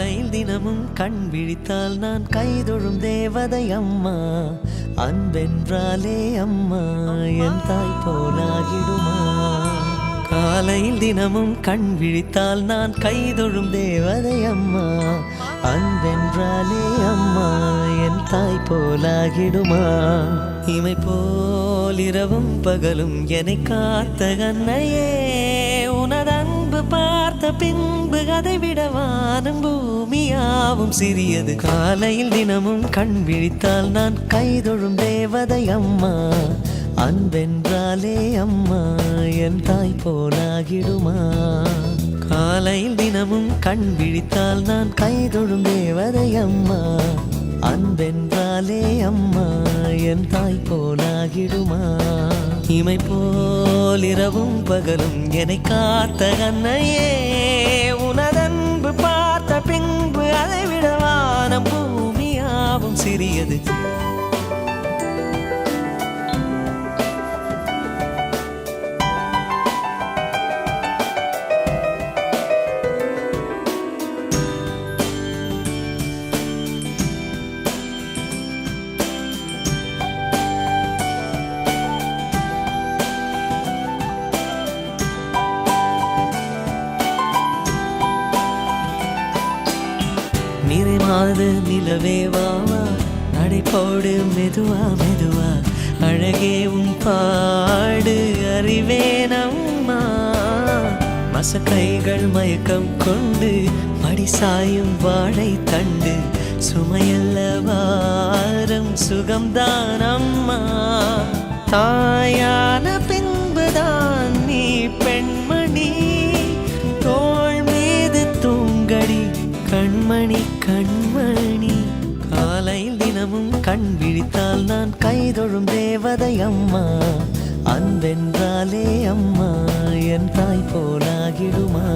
காலையில் தினமும் கண் விழித்தால் நான் கைதொழும் தேவதை அம்மா. அன்பென்றாலே அம்மா என் தாய் போலாகிடுமா. காலையில் தினமும் கண் விழித்தால் நான் கைதொழும் தேவதை அம்மா. அன்பென்றாலே அம்மா என் தாய் போலாகிடுமா. இமை போல் இரவும் பகலும் என்னை காத்த கண்ணையே, உனது அன்பு பார்த்த பின்பு அதை விட வானம் பூமியாவும் சிறியது. காலையில் தினமும் கண் விழித்தால் நான் கைதொழும் தேவதை அம்மா. அன்பென்றாலே அம்மா என் தாய் போலாகிடுமா. காலையில் தினமும் கண் விழித்தால் நான் கைதொழும் தேவதை அம்மா. அன்பென்றாலே அம்மா என் தாய் போலாகிடுமா. இமை போல் இரவும் பகலும் என்னை காத்த கண்ணையே, உனதன்பு பார்த்த பின்பு அதை விட வானம் பூமியாவும் சிறியது. நிறைமாது நிலவே வாவா, நடைபோடு மெதுவா மெதுவா, அழகே உன் பாடு அறிவேனம்மா. மசக்கைகள் மயக்கம் கொண்டு மடிசாயும் வாழை தண்டு, சுமையல்ல வாரம் சுகம்தான் அம்மா. தாயான பின்புதான் நீ பெண்மணி, தோள் மீது தூங்கடி கண்மணி கண்மணி. காலையில் தினமும் கண் விழித்தால் நான் கைதொழும் தேவதை அம்மா. அன்பென்றாலே அம்மா என் தாய் போலாகிடுமா.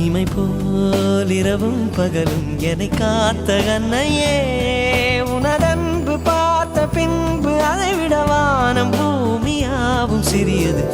இமை போல் இரவும் பகலும் என்னை காத்த கண்ணையே, உனதன்பு பார்த்த பின்பு அதை விட வானம் பூமியாவும் சிறியது.